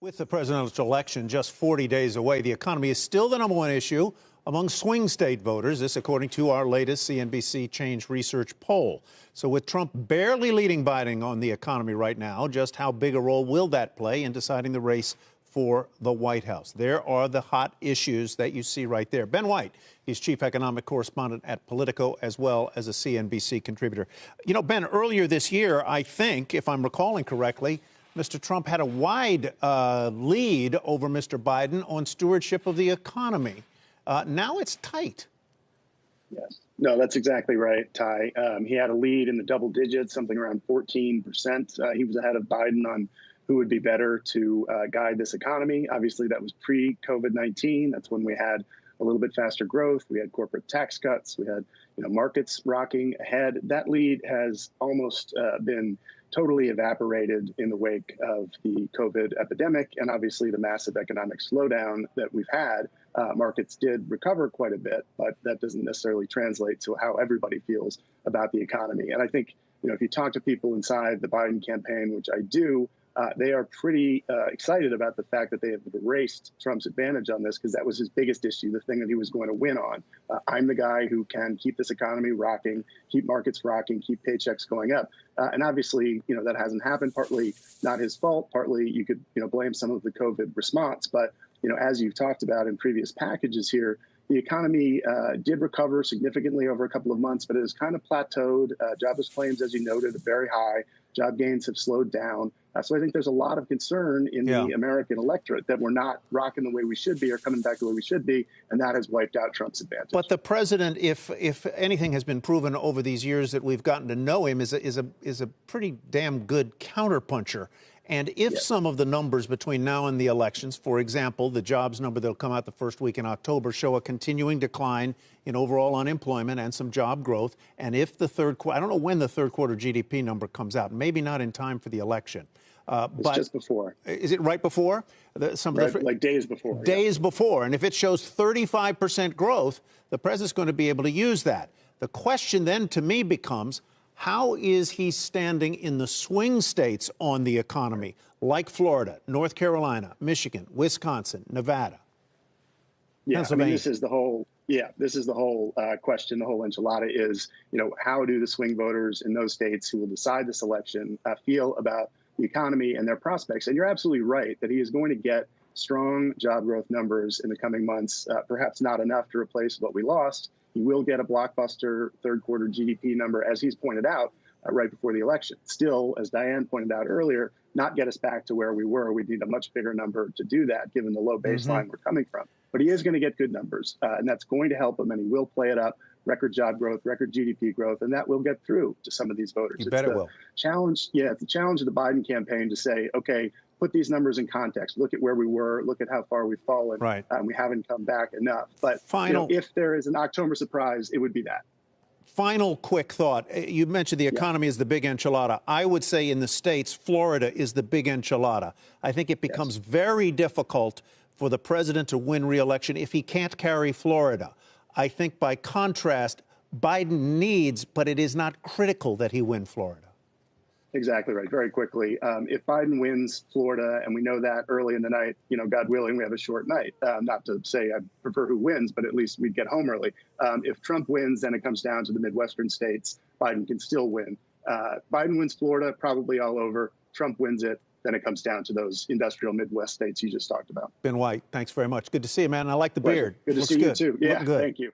With the presidential election just 40 days away, the economy is still the #1 issue among swing state voters. This, according to our latest CNBC Change Research poll. So with Trump barely leading Biden on the economy right now, just how big a role will that play in deciding the race for the White House? There are the hot issues that you see right there. Ben White, he's chief economic correspondent at Politico, as well as a CNBC contributor. You know, Ben, earlier this year, I think, if I'm recalling correctly, Mr. Trump had a wide lead over Mr. Biden on stewardship of the economy. Now it's tight. Yes. No, that's exactly right, Ty. He had a lead in the double digits, something around 14%. He was ahead of Biden on who would be better to guide this economy. Obviously, that was pre-COVID-19. That's when we had a little bit faster growth. We had corporate tax cuts. We had markets rocking ahead. That lead has almost been totally evaporated in the wake of the COVID epidemic and obviously the massive economic slowdown that we've had. Markets did recover quite a bit, but that doesn't necessarily translate to how everybody feels about the economy. And I think, if you talk to people inside the Biden campaign, which I do, they are pretty excited about the fact that they have erased Trump's advantage on this, because that was his biggest issue, the thing that he was going to win on. I'm the guy who can keep this economy rocking, keep markets rocking, keep paychecks going up. And obviously, that hasn't happened, partly not his fault, partly you could blame some of the COVID response. But, as you've talked about in previous packages here, the economy did recover significantly over a couple of months, but it has kind of plateaued. Jobless claims, as you noted, are very high. Job gains have slowed down. So I think there's a lot of concern in the American electorate that we're not rocking the way we should be or coming back the way we should be, and that has wiped out Trump's advantage. But the president, if anything has been proven over these years that we've gotten to know him, is a pretty damn good counterpuncher. And if some of the numbers between now and the elections, for example, the jobs number that'll come out the first week in October, show a continuing decline in overall unemployment and some job growth, and if the third quarter, I don't know when the third quarter GDP number comes out, maybe not in time for the election. It's just before. Is it right before? Like days before. Days before. And if it shows 35% growth, the president's going to be able to use that. The question then to me becomes, how is he standing in the swing states on the economy, like Florida, North Carolina, Michigan, Wisconsin, Nevada, Pennsylvania? This is the whole question. The whole enchilada is, how do the swing voters in those states who will decide this election feel about the economy and their prospects? And you're absolutely right that he is going to get strong job growth numbers in the coming months, perhaps not enough to replace what we lost. He will get a blockbuster third quarter GDP number, as he's pointed out, right before the election. Still, as Diane pointed out earlier, not get us back to where we were. We need a much bigger number to do that, given the low baseline we're coming from. But he is going to get good numbers, and that's going to help him, and he will play it up. Record job growth, record GDP growth, and that will get through to some of these voters. You bet it will. Challenge, it's the challenge of the Biden campaign to say, okay, put these numbers in context. Look at where we were. Look at how far we've fallen. Right. We haven't come back enough. But if there is an October surprise, it would be that. Final quick thought. You mentioned the economy is the big enchilada. I would say in the states, Florida is the big enchilada. I think it becomes very difficult for the president to win re-election if he can't carry Florida. I think by contrast, Biden needs, but it is not critical that he win Florida. Exactly right. Very quickly, if Biden wins Florida, and we know that early in the night, God willing, we have a short night. Not to say I prefer who wins, but at least we'd get home early. If Trump wins, then it comes down to the Midwestern states. Biden can still win. Biden wins Florida, probably all over. Trump wins it, then it comes down to those industrial Midwest states you just talked about. Ben White, thanks very much. Good to see you, man. I like the beard. Good to see you too. Yeah, thank you.